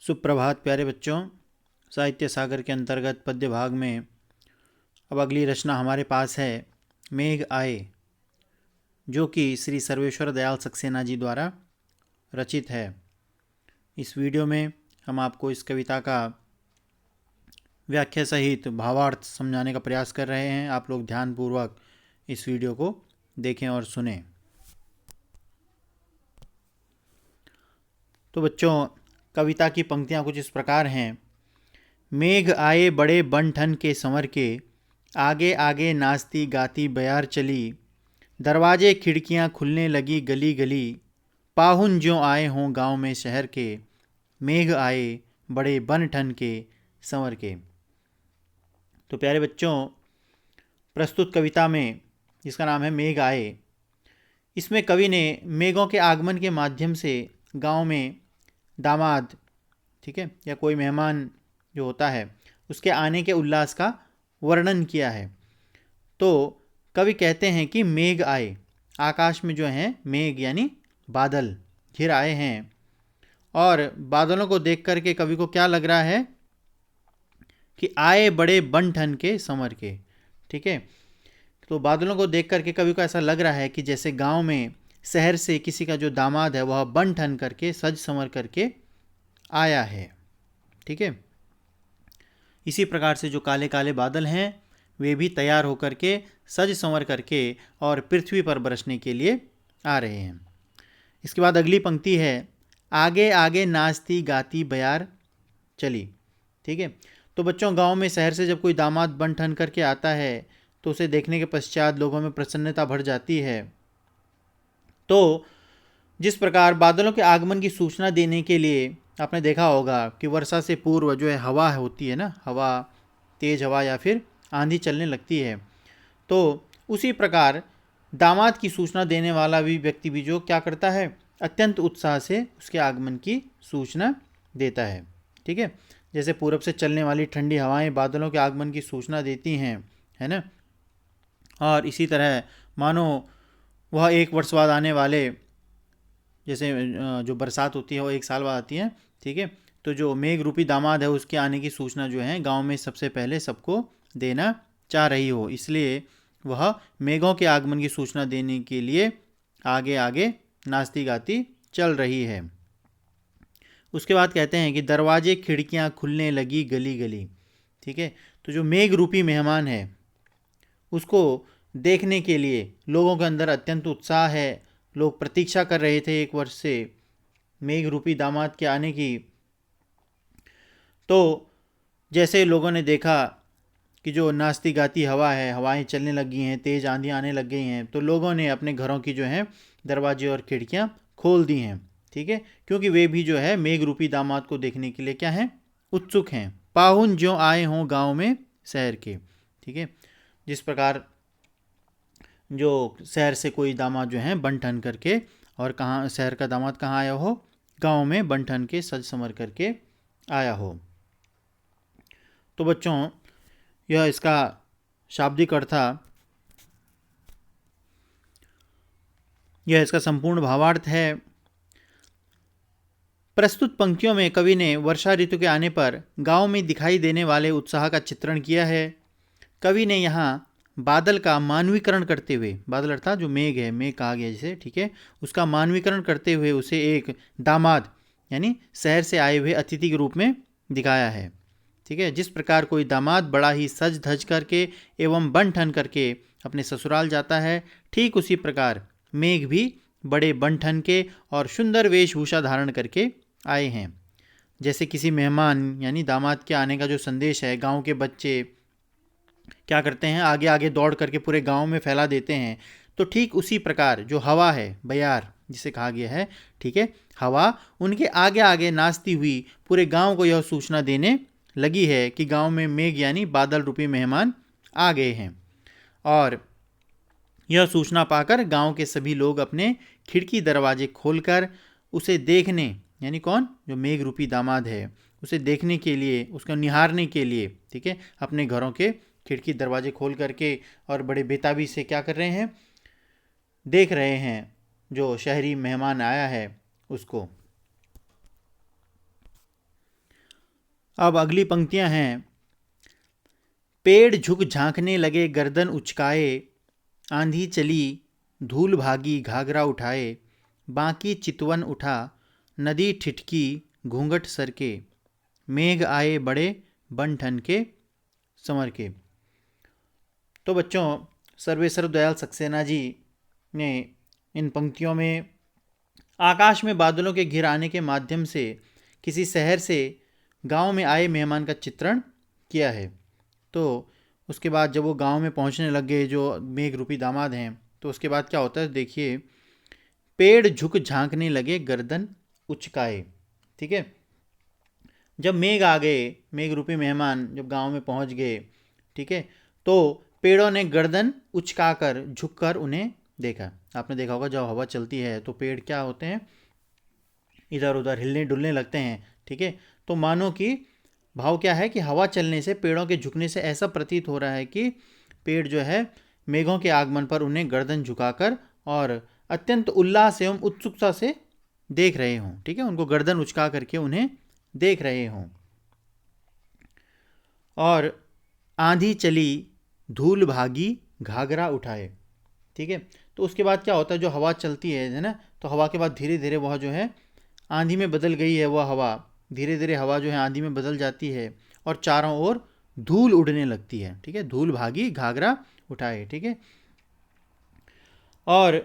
सुप्रभात प्यारे बच्चों। साहित्य सागर के अंतर्गत पद्य भाग में अब अगली रचना हमारे पास है मेघ आए, जो कि श्री सर्वेश्वर दयाल सक्सेना जी द्वारा रचित है। इस वीडियो में हम आपको इस कविता का व्याख्या सहित भावार्थ समझाने का प्रयास कर रहे हैं। आप लोग ध्यानपूर्वक इस वीडियो को देखें और सुनें। तो बच्चों, कविता की पंक्तियाँ कुछ इस प्रकार हैं। मेघ आए बड़े बन ठन के संवर के, आगे आगे नाचती गाती बयार चली, दरवाजे खिड़कियाँ खुलने लगी गली गली, पाहुन ज्यों आए हों गांव में शहर के, मेघ आए बड़े बन ठन के संवर के। तो प्यारे बच्चों, प्रस्तुत कविता में जिसका नाम है मेघ आए, इसमें कवि ने मेघों के आगमन के माध्यम से गांव में दामाद, ठीक है, या कोई मेहमान जो होता है उसके आने के उल्लास का वर्णन किया है। तो कवि कहते हैं कि मेघ आए, आकाश में जो है मेघ यानी बादल घिर आए हैं, और बादलों को देख करके कवि को क्या लग रहा है कि आए बड़े बन ठन के संवर के। ठीक है, तो बादलों को देख करके कवि को ऐसा लग रहा है कि जैसे गांव में शहर से किसी का जो दामाद है वह बन ठन करके सज संवर करके आया है। ठीक है, इसी प्रकार से जो काले काले बादल हैं वे भी तैयार होकर के सज संवर करके और पृथ्वी पर बरसने के लिए आ रहे हैं। इसके बाद अगली पंक्ति है, आगे आगे नाचती गाती बयार चली। ठीक है, तो बच्चों, गांव में शहर से जब कोई दामाद बन ठन करके आता है तो उसे देखने के पश्चात लोगों में प्रसन्नता भर जाती है। तो जिस प्रकार बादलों के आगमन की सूचना देने के लिए आपने देखा होगा कि वर्षा से पूर्व जो है हवा होती है ना, हवा, तेज हवा या फिर आंधी चलने लगती है, तो उसी प्रकार दामाद की सूचना देने वाला भी व्यक्ति भी जो क्या करता है, अत्यंत उत्साह से उसके आगमन की सूचना देता है। ठीक है, जैसे पूरब से चलने वाली ठंडी हवाएं बादलों के आगमन की सूचना देती हैं, है ना। और इसी तरह मानो वह एक वर्ष बाद आने वाले, जैसे जो बरसात होती है वो एक साल बाद आती है, ठीक है, तो जो मेघ रूपी दामाद है उसके आने की सूचना जो है गांव में सबसे पहले सबको देना चाह रही हो, इसलिए वह मेघों के आगमन की सूचना देने के लिए आगे आगे नाचती गाती चल रही है। उसके बाद कहते हैं कि दरवाजे खिड़कियां खुलने लगी गली गली। ठीक है, तो जो मेघ रूपी मेहमान है उसको देखने के लिए लोगों के अंदर अत्यंत उत्साह है। लोग प्रतीक्षा कर रहे थे एक वर्ष से मेघ रूपी दामाद के आने की। तो जैसे लोगों ने देखा कि जो नाचती गाती हवा है, हवाएं चलने लगी हैं, तेज़ आंधियाँ आने लग गई हैं, तो लोगों ने अपने घरों की जो है दरवाजे और खिड़कियां खोल दी हैं। ठीक है, क्योंकि वे भी जो है मेघ रूपी दामाद को देखने के लिए क्या हैं, उत्सुक हैं। पाहुन ज्यों आए हों गांव में शहर के। ठीक है, जिस प्रकार जो शहर से कोई दामाद जो है बन ठन करके, और कहाँ शहर का दामाद कहाँ आया हो, गांव में बन ठन के सज संवर करके आया हो। तो बच्चों, यह इसका शाब्दिक अर्थ था, यह इसका संपूर्ण भावार्थ है। प्रस्तुत पंक्तियों में कवि ने वर्षा ऋतु के आने पर गांव में दिखाई देने वाले उत्साह का चित्रण किया है। कवि ने यहाँ बादल का मानवीकरण करते हुए, बादल अर्थात जो मेघ है, मेघ कहा गया जिसे, ठीक है, उसका मानवीकरण करते हुए उसे एक दामाद यानी शहर से आए हुए अतिथि के रूप में दिखाया है। ठीक है, जिस प्रकार कोई दामाद बड़ा ही सज धज करके एवं बन ठन करके अपने ससुराल जाता है, ठीक उसी प्रकार मेघ भी बड़े बन ठन के और सुंदर वेशभूषा धारण करके आए हैं। जैसे किसी मेहमान यानी दामाद के आने का जो संदेश है, गांव के बच्चे क्या करते हैं, आगे आगे दौड़ करके पूरे गांव में फैला देते हैं, तो ठीक उसी प्रकार जो हवा है, बयार जिसे कहा गया है, ठीक है, हवा उनके आगे आगे नाचती हुई पूरे गांव को यह सूचना देने लगी है कि गांव में मेघ यानी बादल रूपी मेहमान आ गए हैं। और यह सूचना पाकर गांव के सभी लोग अपने खिड़की दरवाजे खोलकर उसे देखने, यानी कौन, जो मेघ रूपी दामाद है, उसे देखने के लिए, उसको निहारने के लिए, ठीक है, अपने घरों के खिड़की दरवाजे खोल करके और बड़े बेताबी से क्या कर रहे हैं, देख रहे हैं जो शहरी मेहमान आया है उसको। अब अगली पंक्तियां हैं। पेड़ झुक झांकने लगे गर्दन उचकाए, आंधी चली धूल भागी घाघरा उठाए, बाकी चितवन उठा नदी ठिठकी घूंघट सर के, मेघ आए बड़े बन ठन के संवर के। तो बच्चों, सर्वेश्वर दयाल सक्सेना जी ने इन पंक्तियों में आकाश में बादलों के घिर आने के माध्यम से किसी शहर से गांव में आए मेहमान का चित्रण किया है। तो उसके बाद जब वो गांव में पहुंचने लग गए जो मेघ रूपी दामाद हैं, तो उसके बाद क्या होता है देखिए। पेड़ झुक झांकने लगे गर्दन उचकाए। ठीक है, जब मेघ आ गए, मेघ रूपी मेहमान जब गांव में पहुंच गए, ठीक है, तो पेड़ों ने गर्दन उचकाकर झुककर उन्हें देखा। आपने देखा होगा जब हवा चलती है तो पेड़ क्या होते हैं, इधर उधर हिलने डुलने लगते हैं। ठीक है, तो मानो कि भाव क्या है कि हवा चलने से, पेड़ों के झुकने से ऐसा प्रतीत हो रहा है कि पेड़ जो है मेघों के आगमन पर उन्हें गर्दन झुकाकर और अत्यंत उल्लास एवं उत्सुकता से देख रहे हों। ठीक है, उनको गर्दन उचका करके उन्हें देख रहे हों। और आंधी चली धूल भागी घाघरा उठाए। ठीक है, तो उसके बाद क्या होता है, जो हवा चलती है ना, तो हवा के बाद धीरे धीरे वह जो है आंधी में बदल गई है। वह हवा धीरे धीरे हवा जो है आंधी में बदल जाती है और चारों ओर धूल उड़ने लगती है। ठीक है, धूल भागी घाघरा उठाए। ठीक है, और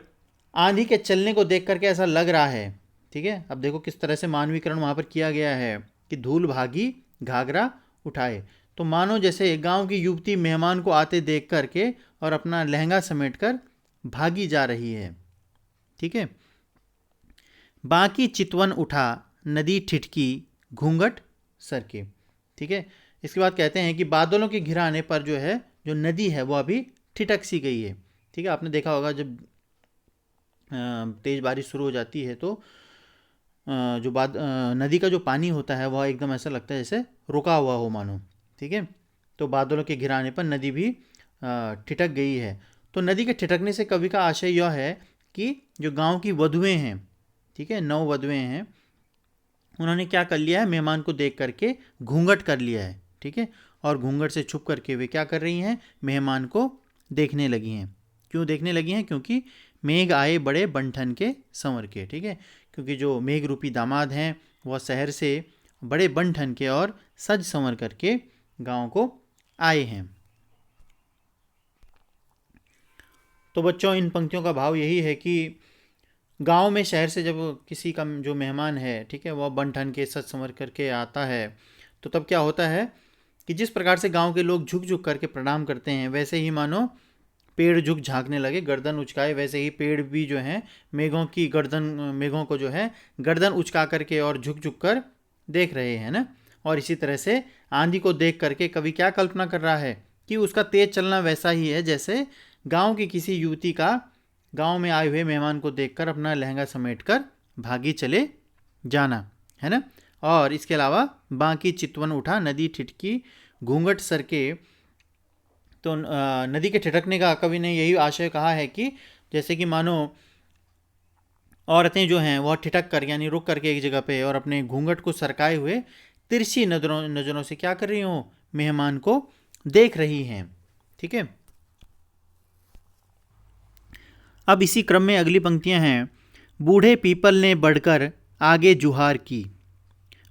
आंधी के चलने को देख करके ऐसा लग रहा है। ठीक है, अब देखो किस तरह से मानवीकरण वहाँ पर किया गया है कि धूल भागी घाघरा उठाए। तो मानो जैसे गांव की युवती मेहमान को आते देख करके और अपना लहंगा समेटकर भागी जा रही है। ठीक है, बाकी चितवन उठा नदी ठिठकी घूंघट सर के। ठीक है, इसके बाद कहते हैं कि बादलों के घिराने पर जो है जो नदी है वो अभी ठिठक सी गई है। ठीक है, आपने देखा होगा जब तेज़ बारिश शुरू हो जाती है तो जो नदी का जो पानी होता है वह एकदम ऐसा लगता है जैसे रुका हुआ हो मानो। ठीक है, तो बादलों के घिराने पर नदी भी ठिठक गई है। तो नदी के ठिठकने से कवि का आशय यह है कि जो गांव की वधुएं हैं, ठीक है, 9 वधुएं हैं, उन्होंने क्या कर लिया है, मेहमान को देख करके घूंघट कर लिया है। ठीक है, और घूंघट से छुप करके वे क्या कर रही हैं, मेहमान को देखने लगी हैं। क्यों देखने लगी हैं? क्योंकि मेघ आए बड़े बंठन के संवर के। ठीक है, क्योंकि जो मेघ रूपी दामाद हैं वह शहर से बड़े बंठन के और सज संवर करके गांव को आए हैं। तो बच्चों, इन पंक्तियों का भाव यही है कि गांव में शहर से जब किसी का जो मेहमान है, ठीक है, वह बन ठन के सज संवर करके आता है, तो तब क्या होता है कि जिस प्रकार से गांव के लोग झुक झुक करके प्रणाम करते हैं, वैसे ही मानो पेड़ झुक झांकने लगे गर्दन उचकाए। वैसे ही पेड़ भी जो हैं मेघों को जो है गर्दन उचका करके और झुक झुक कर देख रहे हैं ना। और इसी तरह से आंधी को देख करके कवि क्या कल्पना कर रहा है कि उसका तेज चलना वैसा ही है जैसे गांव की किसी युवती का गांव में आए हुए मेहमान को देखकर अपना लहंगा समेटकर भागी चले जाना, है ना। और इसके अलावा बाकी चितवन उठा नदी ठिठकी घूंघट सर के। तो नदी के ठिठकने का कवि ने यही आशय कहा है कि जैसे कि मानो औरतें जो हैं वह ठिठक कर यानी रुक करके एक जगह पे और अपने घूंघट को सरकाए हुए तिरछी नजरों से क्या कर रही हो, मेहमान को देख रही हैं। ठीक है, अब इसी क्रम में अगली पंक्तियां हैं। बूढ़े पीपल ने बढ़कर आगे जुहार की,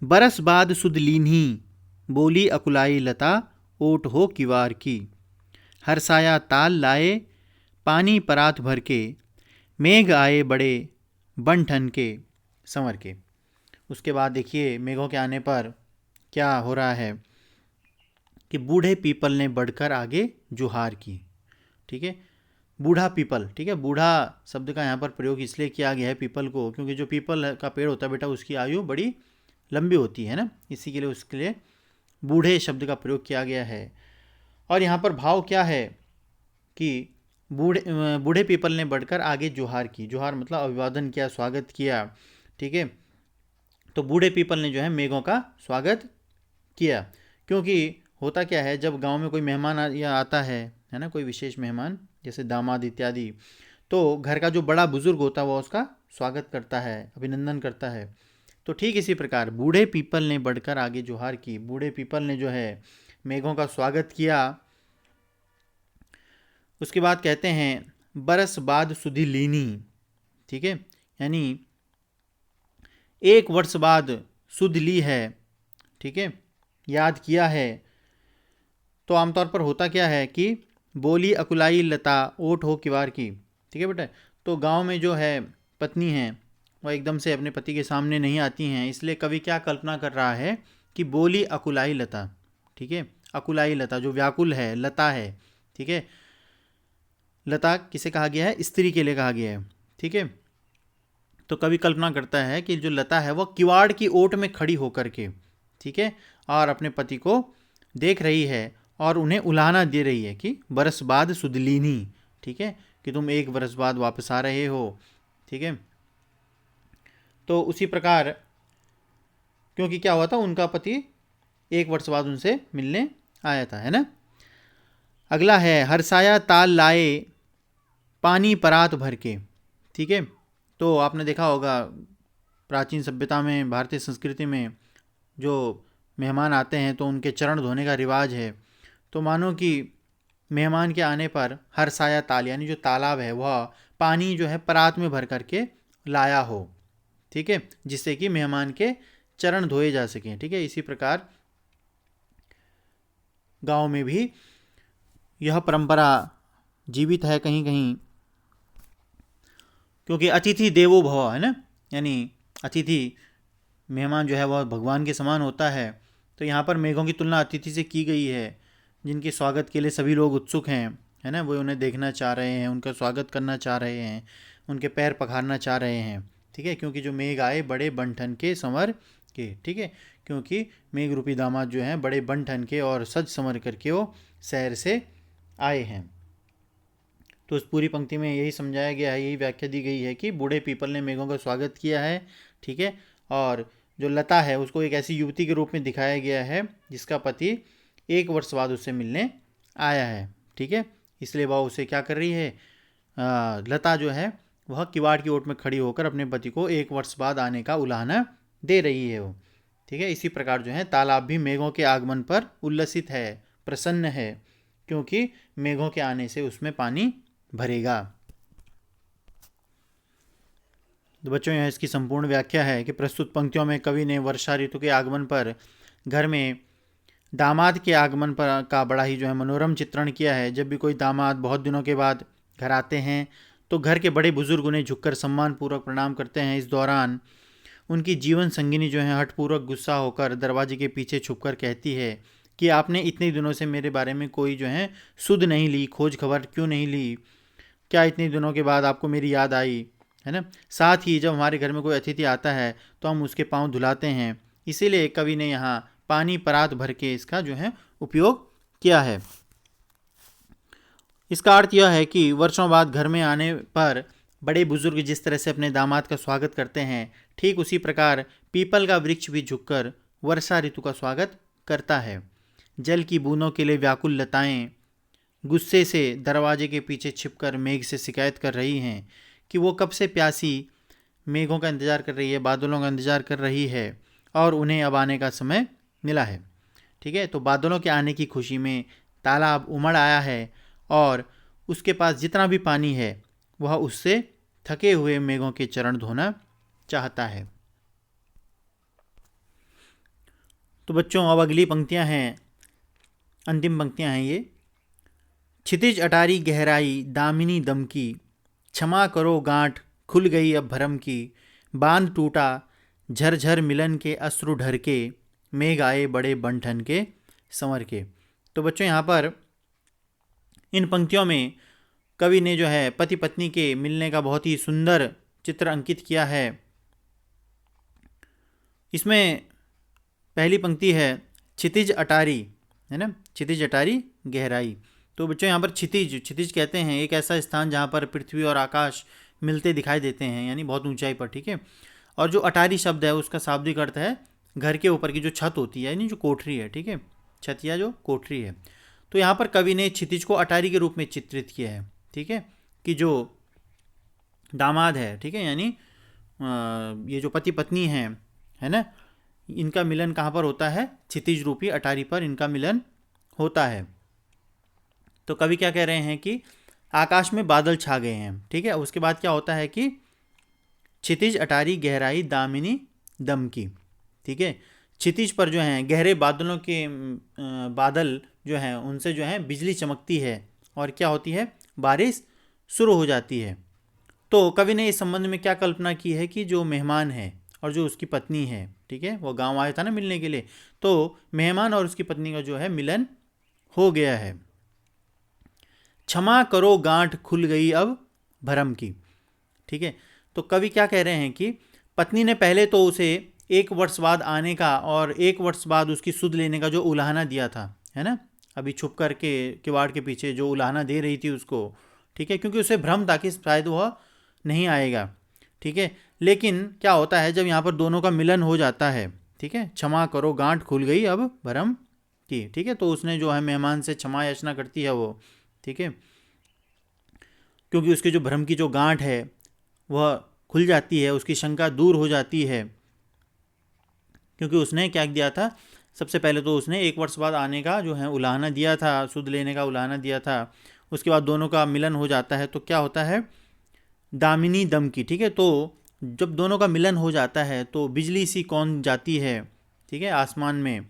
बरस बाद सुध लीन्ही बोली अकुलाई लता ओट हो किवार की, हरसाया ताल लाए पानी परात भर के, मेघ आए बड़े बन ठन के संवर के। उसके बाद देखिए मेघों के आने पर क्या हो रहा है कि बूढ़े पीपल ने बढ़कर आगे जुहार की। ठीक है, बूढ़ा पीपल, ठीक है, बूढ़ा शब्द का यहाँ पर प्रयोग इसलिए किया गया है पीपल को, क्योंकि जो पीपल का पेड़ होता है बेटा उसकी आयु बड़ी लंबी होती है ना, इसी के लिए उसके लिए बूढ़े शब्द का प्रयोग किया गया है। और यहाँ पर भाव क्या है कि बूढ़े पीपल ने बढ़कर आगे जुहार की। जुहार मतलब अभिवादन किया, स्वागत किया। ठीक है, तो बूढ़े पीपल ने जो है मेघों का स्वागत किया। क्योंकि होता क्या है, जब गांव में कोई मेहमान या आता है ना, कोई विशेष मेहमान जैसे दामाद इत्यादि, तो घर का जो बड़ा बुजुर्ग होता है वह उसका स्वागत करता है, अभिनंदन करता है। तो ठीक इसी प्रकार बूढ़े पीपल ने बढ़कर आगे जोहार की। बूढ़े पीपल ने जो है मेघों का स्वागत किया। उसके बाद कहते हैं बरस बाद सुधि लीनी, ठीक है, यानी 1 वर्ष बाद सुध ली है, ठीक है, याद किया है। तो आमतौर पर होता क्या है कि बोली अकुलाई लता ओट हो किवार की, ठीक है बेटा। तो गांव में जो है पत्नी हैं वह एकदम से अपने पति के सामने नहीं आती हैं, इसलिए कवि क्या कल्पना कर रहा है कि बोली अकुलाई लता, ठीक है, अकुलाई लता जो व्याकुल है, लता है, ठीक है। लता किसे कहा गया है? स्त्री के लिए कहा गया है, ठीक है। तो कवि कल्पना करता है कि जो लता है वह किवाड़ की ओट में खड़ी होकर के, ठीक है, और अपने पति को देख रही है और उन्हें उलाहना दे रही है कि बरस बाद सुदलीनी, ठीक है, कि तुम 1 वर्ष बाद वापस आ रहे हो, ठीक है। तो उसी प्रकार क्योंकि क्या हुआ था, उनका पति 1 वर्ष बाद उनसे मिलने आया था, है ना। अगला है हरसाया ताल लाए पानी परात भर के, ठीक है। तो आपने देखा होगा प्राचीन सभ्यता में, भारतीय संस्कृति में जो मेहमान आते हैं तो उनके चरण धोने का रिवाज है। तो मानो कि मेहमान के आने पर हरसाया ताल यानी जो तालाब है वह पानी जो है परात में भर करके लाया हो, ठीक है, जिससे कि मेहमान के चरण धोए जा सकें, ठीक है। इसी प्रकार गांव में भी यह परंपरा जीवित है कहीं कहीं, क्योंकि अतिथि देवो भव है ना, यानी अतिथि मेहमान जो है वह भगवान के समान होता है। तो यहाँ पर मेघों की तुलना अतिथि से की गई है, जिनके स्वागत के लिए सभी लोग उत्सुक हैं, है ना। वो उन्हें देखना चाह रहे हैं, उनका स्वागत करना चाह रहे हैं, उनके पैर पखारना चाह रहे हैं, ठीक है। क्योंकि जो मेघ आए बड़े बनठन के संवर के, ठीक है, क्योंकि मेघ रूपी दामाद जो हैं बड़े बनठन के और सज संवर करके वो शहर से आए हैं। तो उस पूरी पंक्ति में यही समझाया गया है, यही व्याख्या दी गई है कि बूढ़े पीपल ने मेघों का स्वागत किया है, ठीक है। और जो लता है उसको एक ऐसी युवती के रूप में दिखाया गया है जिसका पति 1 वर्ष बाद उससे मिलने आया है, ठीक है। इसलिए वह उसे क्या कर रही है, लता जो है वह किवाड़ की ओट में खड़ी होकर अपने पति को 1 वर्ष बाद आने का उलाहना दे रही है वो, ठीक है। इसी प्रकार जो है तालाब भी मेघों के आगमन पर उल्लसित है, प्रसन्न है, क्योंकि मेघों के आने से उसमें पानी भरेगा। तो बच्चों यह इसकी संपूर्ण व्याख्या है कि प्रस्तुत पंक्तियों में कवि ने वर्षा ऋतु के आगमन पर घर में दामाद के आगमन पर का बड़ा ही जो है मनोरम चित्रण किया है। जब भी कोई दामाद बहुत दिनों के बाद घर आते हैं तो घर के बड़े बुजुर्ग उन्हें झुककर सम्मानपूर्वक प्रणाम करते हैं। इस दौरान उनकी जीवन संगिनी जो है हठपूर्वक गुस्सा होकर दरवाजे के पीछे छुपकर कहती है कि आपने इतने दिनों से मेरे बारे में कोई जो है सुध नहीं ली, खोज खबर क्यों नहीं ली, क्या इतने दिनों के बाद आपको मेरी याद आई, है ना। साथ ही जब हमारे घर में कोई अतिथि आता है तो हम उसके पाँव धुलाते हैं, इसीलिए कवि ने यहाँ पानी परात भर के इसका जो है उपयोग किया है। इसका अर्थ यह है कि वर्षों बाद घर में आने पर बड़े बुजुर्ग जिस तरह से अपने दामाद का स्वागत करते हैं, ठीक उसी प्रकार पीपल का वृक्ष भी झुककर वर्षा ऋतु का स्वागत करता है। जल की बूंदों के लिए व्याकुल लताएं गुस्से से दरवाजे के पीछे छिपकर मेघ से शिकायत कर रही हैं कि वो कब से प्यासी मेघों का इंतज़ार कर रही है, बादलों का इंतज़ार कर रही है और उन्हें अब आने का समय मिला है, ठीक है। तो बादलों के आने की खुशी में तालाब उमड़ आया है और उसके पास जितना भी पानी है वह उससे थके हुए मेघों के चरण धोना चाहता है। तो बच्चों अब अगली पंक्तियां हैं, अंतिम पंक्तियां हैं ये। क्षितिज अटारी गहराई दामिनी दम की, क्षमा करो गांठ खुल गई अब भरम की, बांध टूटा झरझर मिलन के अश्रु ढर के, मेघ आए बड़े बनठन के संवर के। तो बच्चों यहाँ पर इन पंक्तियों में कवि ने जो है पति पत्नी के मिलने का बहुत ही सुंदर चित्र अंकित किया है। इसमें पहली पंक्ति है क्षितिज अटारी, है ना, क्षितिज अटारी गहराई। तो बच्चों यहाँ पर क्षितिज कहते हैं एक ऐसा स्थान जहाँ पर पृथ्वी और आकाश मिलते दिखाई देते हैं, यानी बहुत ऊंचाई पर, ठीक है। और जो अटारी शब्द है उसका शाब्दिक अर्थ है घर के ऊपर की जो छत होती है, यानी जो कोठरी है, ठीक है, छत या जो कोठरी है। तो यहाँ पर कवि ने क्षितिज को अटारी के रूप में चित्रित किया है, ठीक है, कि जो दामाद है, ठीक है, यानी ये जो पति पत्नी हैं, है ना। इनका मिलन कहाँ पर होता है? क्षितिज रूपी अटारी पर इनका मिलन होता है। तो कवि क्या कह रहे हैं कि आकाश में बादल छा गए हैं, ठीक है। उसके बाद क्या होता है कि क्षितिज अटारी गहराई दामिनी दम की, ठीक है। क्षितिज पर जो है गहरे बादलों के बादल जो हैं उनसे जो है बिजली चमकती है और क्या होती है? बारिश शुरू हो जाती है। तो कवि ने इस संबंध में क्या कल्पना की है कि जो मेहमान है और जो उसकी पत्नी है, ठीक है, वो गांव आया था ना मिलने के लिए, तो मेहमान और उसकी पत्नी का जो है मिलन हो गया है। क्षमा करो गांठ खुल गई अब भरम की, ठीक है। तो कवि क्या कह रहे हैं कि पत्नी ने पहले तो उसे 1 वर्ष बाद आने का और 1 वर्ष बाद उसकी सुध लेने का जो उलाहना दिया था, है ना, अभी छुप करके किवाड़ के पीछे जो उलाहना दे रही थी उसको, ठीक है, क्योंकि उसे भ्रम था कि शायद वह नहीं आएगा, ठीक है। लेकिन क्या होता है जब यहाँ पर दोनों का मिलन हो जाता है, ठीक है, क्षमा करो गांठ खुल गई अब भरम की, ठीक है, तो उसने जो है मेहमान से क्षमा याचना करती है वो, ठीक है, क्योंकि उसके जो भ्रम की जो गांठ है वह खुल जाती है, उसकी शंका दूर हो जाती है, क्योंकि उसने क्या दिया था? सबसे पहले तो उसने 1 वर्ष बाद आने का जो है उलाहना दिया था, सुध लेने का उलाहना दिया था। उसके बाद दोनों का मिलन हो जाता है तो क्या होता है? दामिनी दम की, ठीक है। तो जब दोनों का मिलन हो जाता है तो बिजली सी कौन जाती है, ठीक है, आसमान में।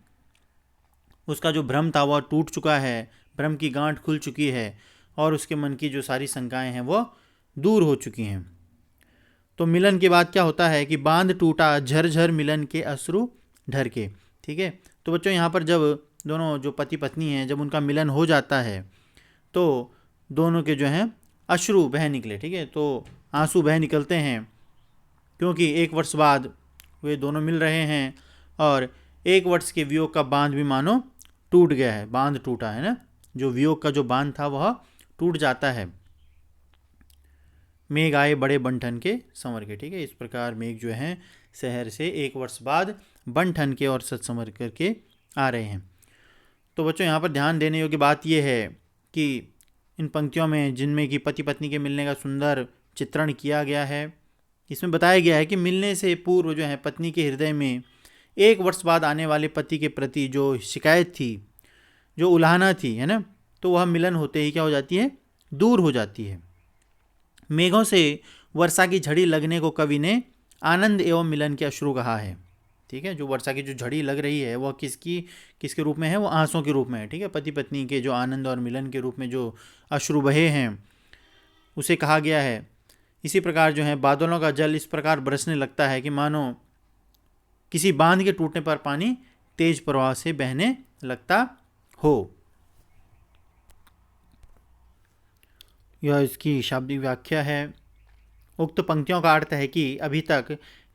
उसका जो भ्रम था वह टूट चुका है, भ्रम की गांठ खुल चुकी है और उसके मन की जो सारी शंकाएं हैं वह दूर हो चुकी हैं। तो मिलन के बाद क्या होता है कि बांध टूटा झरझर मिलन के अश्रु ढर के, ठीक है। तो बच्चों यहाँ पर जब दोनों जो पति पत्नी हैं जब उनका मिलन हो जाता है तो दोनों के जो हैं अश्रु बह निकले, ठीक है, तो आंसू बह निकलते हैं, क्योंकि 1 वर्ष बाद वे दोनों मिल रहे हैं और 1 वर्ष के वियोग का बांध भी मानो टूट गया है, बांध टूटा है ना, जो वियोग का जो बांध था वह टूट जाता है। मेघ आए बड़े बन के संवर के, ठीक है। इस प्रकार मेघ जो हैं शहर से 1 वर्ष बाद बन ठन के और सच संवर करके आ रहे हैं। तो बच्चों यहाँ पर ध्यान देने योग्य बात यह है कि इन पंक्तियों में जिनमें कि पति पत्नी के मिलने का सुंदर चित्रण किया गया है, इसमें बताया गया है कि मिलने से पूर्व जो है पत्नी के हृदय में 1 वर्ष बाद आने वाले पति के प्रति जो शिकायत थी, जो उलाहना थी, है ना, तो वह मिलन होते ही क्या हो जाती है? दूर हो जाती है। मेघों से वर्षा की झड़ी लगने को कवि ने आनंद एवं मिलन के अश्रु कहा है, ठीक है। जो वर्षा की जो झड़ी लग रही है वह किसके रूप में है? वो आंसुओं के रूप में है, ठीक है। पति पत्नी के जो आनंद और मिलन के रूप में जो अश्रु बहे हैं उसे कहा गया है। इसी प्रकार जो है बादलों का जल इस प्रकार बरसने लगता है कि मानो किसी बांध के टूटने पर पानी तेज प्रवाह से बहने लगता हो। यह इसकी शाब्दिक व्याख्या है। उक्त पंक्तियों का अर्थ है कि अभी तक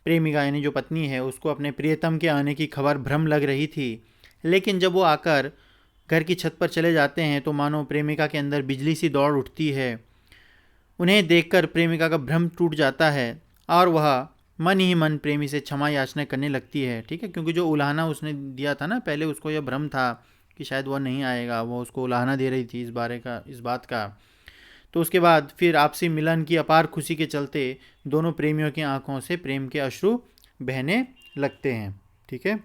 प्रेमिका यानी जो पत्नी है उसको अपने प्रियतम के आने की खबर भ्रम लग रही थी, लेकिन जब वो आकर घर की छत पर चले जाते हैं तो मानो प्रेमिका के अंदर बिजली सी दौड़ उठती है। उन्हें देखकर प्रेमिका का भ्रम टूट जाता है और वह मन ही मन प्रेमी से क्षमा याचना करने लगती है, ठीक है, क्योंकि जो उलाहना उसने दिया था ना पहले, उसको यह भ्रम था कि शायद वह नहीं आएगा, वो उसको उलाहना दे रही थी इस बात का। तो उसके बाद फिर आपसी मिलन की अपार खुशी के चलते दोनों प्रेमियों की आंखों से प्रेम के अश्रु बहने लगते हैं, ठीक है।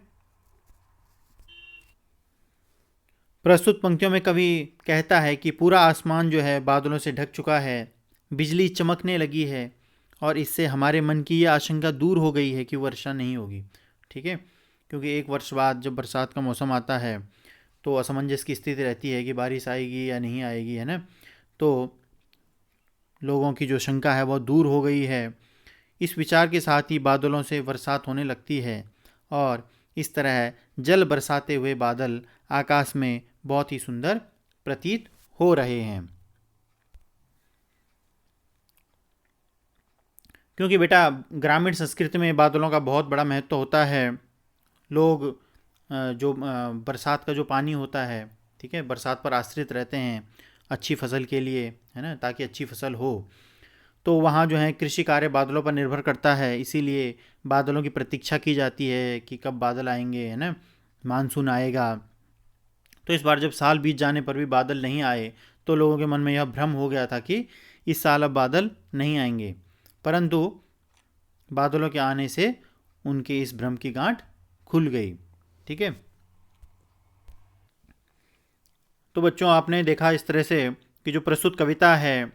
प्रस्तुत पंक्तियों में कवि कहता है कि पूरा आसमान जो है बादलों से ढक चुका है, बिजली चमकने लगी है और इससे हमारे मन की यह आशंका दूर हो गई है कि वर्षा नहीं होगी, ठीक है, क्योंकि 1 वर्ष बाद जब बरसात का मौसम आता है तो असमंजस की स्थिति रहती है कि बारिश आएगी या नहीं आएगी, है ना। तो लोगों की जो शंका है वह दूर हो गई है। इस विचार के साथ ही बादलों से बरसात होने लगती है और इस तरह जल बरसाते हुए बादल आकाश में बहुत ही सुंदर प्रतीत हो रहे हैं। क्योंकि बेटा ग्रामीण संस्कृति में बादलों का बहुत बड़ा महत्व होता है। लोग जो बरसात का जो पानी होता है, ठीक है, बरसात पर आश्रित रहते हैं अच्छी फसल के लिए, है ना, ताकि अच्छी फसल हो। तो वहाँ जो है कृषि कार्य बादलों पर निर्भर करता है, इसीलिए बादलों की प्रतीक्षा की जाती है कि कब बादल आएंगे, है ना, मानसून आएगा। तो इस बार जब साल बीत जाने पर भी बादल नहीं आए तो लोगों के मन में यह भ्रम हो गया था कि इस साल अब बादल नहीं आएंगे, परंतु बादलों के आने से उनके इस भ्रम की गांठ खुल गई। ठीक है। तो बच्चों, आपने देखा इस तरह से कि जो प्रस्तुत कविता है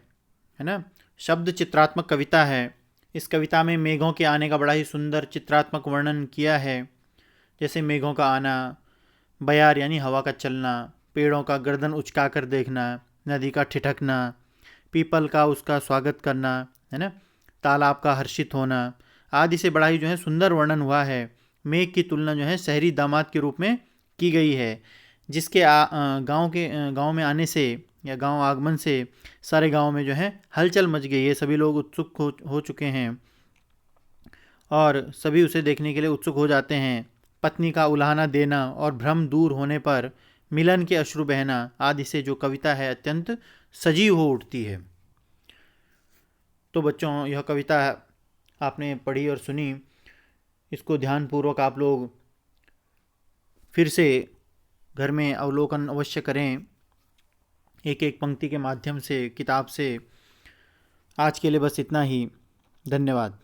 ना, शब्द चित्रात्मक कविता है। इस कविता में मेघों के आने का बड़ा ही सुंदर चित्रात्मक वर्णन किया है। जैसे मेघों का आना, बयार यानी हवा का चलना, पेड़ों का गर्दन उचका कर देखना, नदी का ठिठकना, पीपल का उसका स्वागत करना, है ना, तालाब का हर्षित होना आदि से बड़ा ही जो है सुंदर वर्णन हुआ है। मेघ की तुलना जो है शहरी दामाद के रूप में की गई है, जिसके गांव में आने से या गांव आगमन से सारे गांव में जो है हलचल मच गई है। सभी लोग उत्सुक हो चुके हैं और सभी उसे देखने के लिए उत्सुक हो जाते हैं। पत्नी का उलाहना देना और भ्रम दूर होने पर मिलन के अश्रु बहना आदि से जो कविता है अत्यंत सजीव हो उठती है। तो बच्चों, यह कविता आपने पढ़ी और सुनी, इसको ध्यानपूर्वक आप लोग फिर से घर में अवलोकन अवश्य करें, एक एक पंक्ति के माध्यम से, किताब से। आज के लिए बस इतना ही। धन्यवाद।